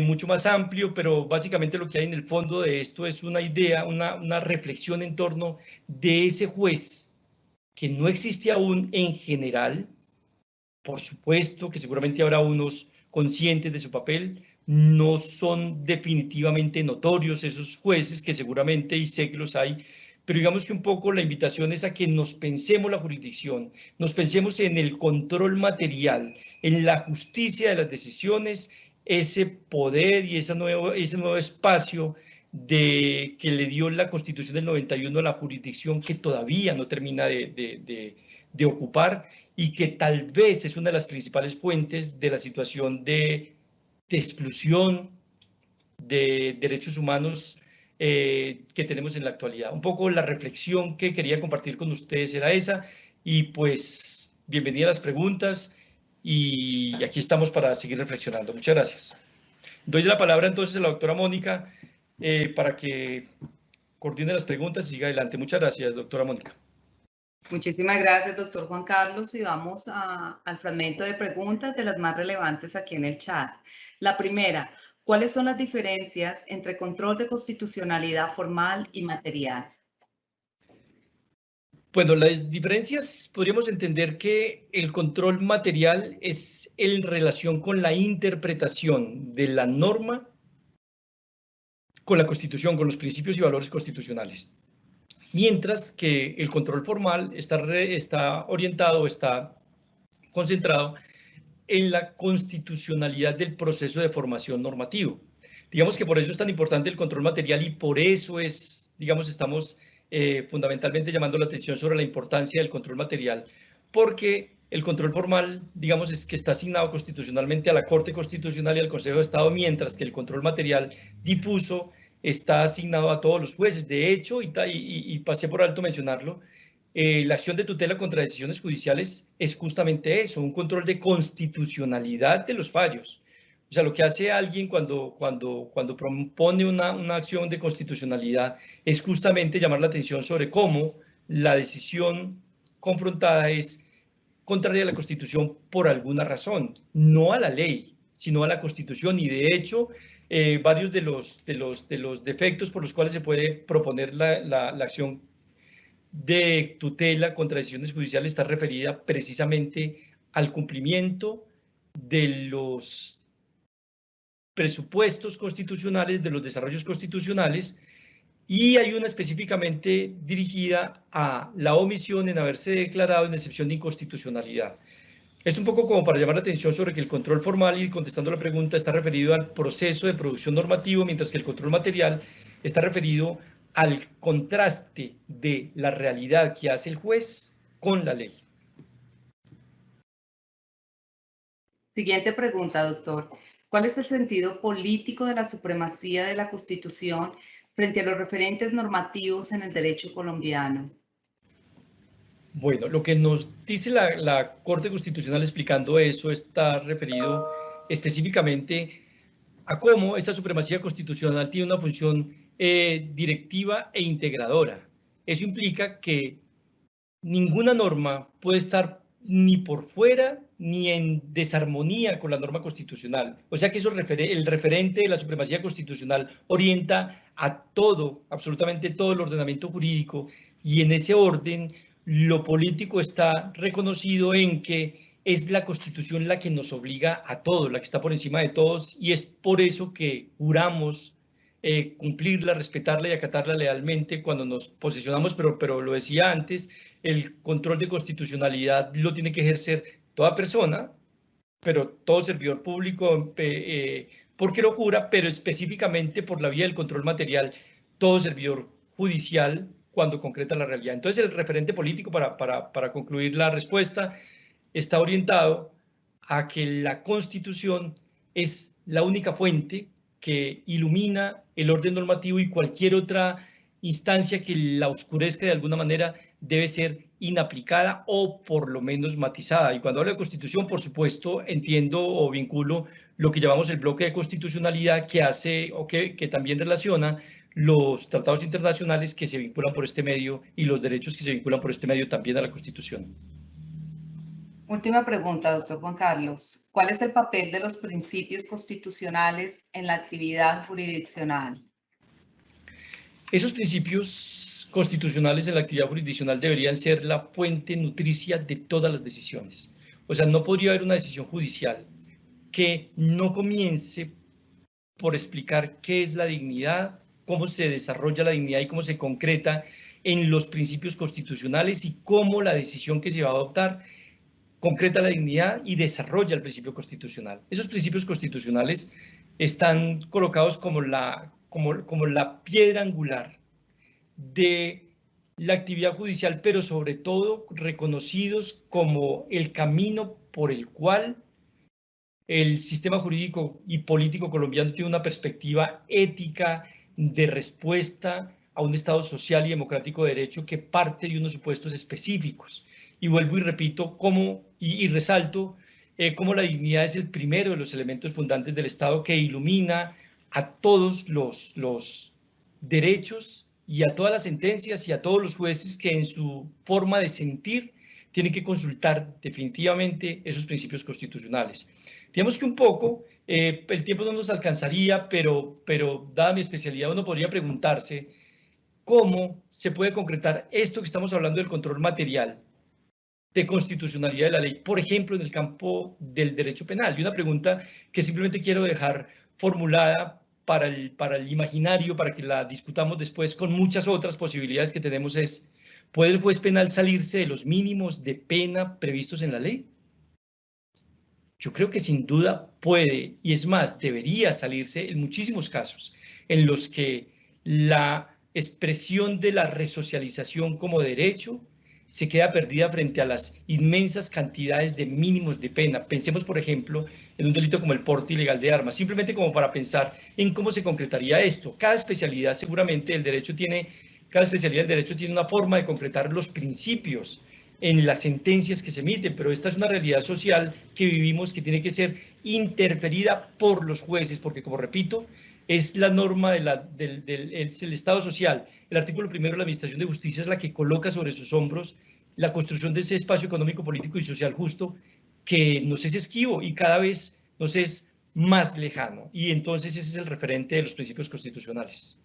mucho más amplio, pero básicamente lo que hay en el fondo de esto es una idea, una reflexión en torno de ese juez que no existe aún en general. Por supuesto que seguramente habrá unos conscientes de su papel, no son definitivamente notorios esos jueces, que seguramente, y sé que los hay, pero digamos que un poco la invitación es a que nos pensemos la jurisdicción, nos pensemos en el control material, en la justicia de las decisiones, ese poder y ese nuevo espacio que le dio la Constitución del 91 a la jurisdicción, que todavía no termina de ocupar, y que tal vez es una de las principales fuentes de la situación de exclusión de derechos humanos que tenemos en la actualidad. Un poco la reflexión que quería compartir con ustedes era esa, y pues bienvenida a las preguntas, y aquí estamos para seguir reflexionando. Muchas gracias. Doy la palabra entonces a la doctora Mónica para que coordine las preguntas y siga adelante. Muchas gracias, doctora Mónica. Muchísimas gracias, doctor Juan Carlos, y vamos al fragmento de preguntas de las más relevantes aquí en el chat. La primera, ¿cuáles son las diferencias entre control de constitucionalidad formal y material? Bueno, las diferencias podríamos entender que el control material es en relación con la interpretación de la norma con la Constitución, con los principios y valores constitucionales. Mientras que el control formal está orientado, está concentrado en la constitucionalidad del proceso de formación normativo. Digamos que por eso es tan importante el control material, y por eso estamos fundamentalmente llamando la atención sobre la importancia del control material, porque el control formal, digamos, es que está asignado constitucionalmente a la Corte Constitucional y al Consejo de Estado, mientras que el control material difuso está asignado a todos los jueces. De hecho, y pasé por alto mencionarlo, la acción de tutela contra decisiones judiciales es justamente eso, un control de constitucionalidad de los fallos. O sea, lo que hace alguien cuando propone una acción de constitucionalidad es justamente llamar la atención sobre cómo la decisión confrontada es contraria a la Constitución por alguna razón, no a la ley, sino a la Constitución. Y de hecho, varios de los defectos por los cuales se puede proponer la acción de tutela contra decisiones judiciales está referida precisamente al cumplimiento de los presupuestos constitucionales, de los desarrollos constitucionales, y hay una específicamente dirigida a la omisión en haberse declarado en excepción de inconstitucionalidad. Esto un poco como para llamar la atención sobre que el control formal, y contestando la pregunta, está referido al proceso de producción normativo, mientras que el control material está referido al contraste de la realidad que hace el juez con la ley. Siguiente pregunta, doctor. ¿Cuál es el sentido político de la supremacía de la Constitución frente a los referentes normativos en el derecho colombiano? Bueno, lo que nos dice la Corte Constitucional explicando eso está referido específicamente a cómo esta supremacía constitucional tiene una función directiva e integradora. Eso implica que ninguna norma puede estar ni por fuera ni en desarmonía con la norma constitucional. O sea que el referente de la supremacía constitucional orienta a todo, absolutamente todo el ordenamiento jurídico, y en ese orden lo político está reconocido en que es la Constitución la que nos obliga a todos, la que está por encima de todos, y es por eso que juramos cumplirla, respetarla y acatarla lealmente cuando nos posesionamos, pero lo decía antes, el control de constitucionalidad lo tiene que ejercer toda persona, pero todo servidor público, porque lo jura, pero específicamente por la vía del control material, todo servidor judicial cuando concreta la realidad. Entonces, el referente político, para concluir la respuesta, está orientado a que la Constitución es la única fuente que ilumina el orden normativo y cualquier otra instancia que la oscurezca de alguna manera debe ser inaplicada o por lo menos matizada. Y cuando hablo de Constitución, por supuesto, entiendo o vinculo lo que llamamos el bloque de constitucionalidad que hace o que también relaciona los tratados internacionales que se vinculan por este medio y los derechos que se vinculan por este medio también a la Constitución. Última pregunta, doctor Juan Carlos. ¿Cuál es el papel de los principios constitucionales en la actividad jurisdiccional? Esos principios constitucionales en la actividad jurisdiccional deberían ser la fuente nutricia de todas las decisiones. O sea, no podría haber una decisión judicial que no comience por explicar qué es la dignidad, cómo se desarrolla la dignidad y cómo se concreta en los principios constitucionales y cómo la decisión que se va a adoptar concreta la dignidad y desarrolla el principio constitucional. Esos principios constitucionales están colocados como la piedra angular de la actividad judicial, pero sobre todo reconocidos como el camino por el cual el sistema jurídico y político colombiano tiene una perspectiva ética de respuesta a un Estado social y democrático de derecho que parte de unos supuestos específicos. Y vuelvo y repito y resalto cómo la dignidad es el primero de los elementos fundantes del Estado que ilumina a todos los derechos y a todas las sentencias y a todos los jueces que en su forma de sentir tienen que consultar definitivamente esos principios constitucionales. Digamos que un poco, el tiempo no nos alcanzaría, pero dada mi especialidad uno podría preguntarse cómo se puede concretar esto que estamos hablando del control material de constitucionalidad de la ley, por ejemplo, en el campo del derecho penal. Y una pregunta que simplemente quiero dejar formulada para el imaginario, para que la discutamos después con muchas otras posibilidades que tenemos es, ¿puede el juez penal salirse de los mínimos de pena previstos en la ley? Yo creo que sin duda puede, y es más, debería salirse en muchísimos casos en los que la expresión de la resocialización como derecho se queda perdida frente a las inmensas cantidades de mínimos de pena. Pensemos, por ejemplo, en un delito como el porte ilegal de armas, simplemente como para pensar en cómo se concretaría esto. Cada especialidad del derecho tiene una forma de concretar los principios en las sentencias que se emiten, pero esta es una realidad social que vivimos que tiene que ser interferida por los jueces, porque como repito, es la norma es el Estado social. El artículo 1 de la Administración de Justicia es la que coloca sobre sus hombros la construcción de ese espacio económico, político y social justo que nos es esquivo y cada vez nos es más lejano. Y entonces ese es el referente de los principios constitucionales.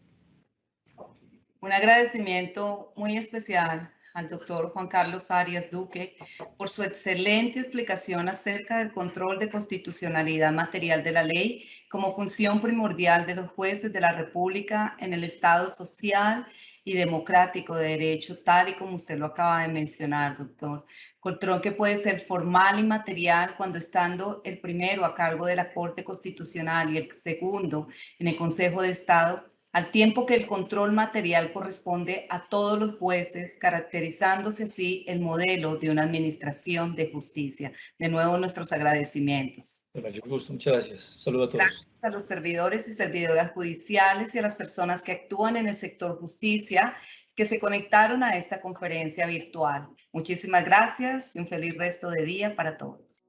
Un agradecimiento muy especial al doctor Juan Carlos Arias Duque por su excelente explicación acerca del control de constitucionalidad material de la ley como función primordial de los jueces de la República en el Estado social y democrático de derecho, tal y como usted lo acaba de mencionar, doctor. Control que puede ser formal y material cuando estando el primero a cargo de la Corte Constitucional y el segundo en el Consejo de Estado, al tiempo que el control material corresponde a todos los jueces, caracterizándose así el modelo de una administración de justicia. De nuevo, nuestros agradecimientos. Con mayor gusto, muchas gracias. Saludos a todos. Gracias a los servidores y servidoras judiciales y a las personas que actúan en el sector justicia que se conectaron a esta conferencia virtual. Muchísimas gracias y un feliz resto de día para todos.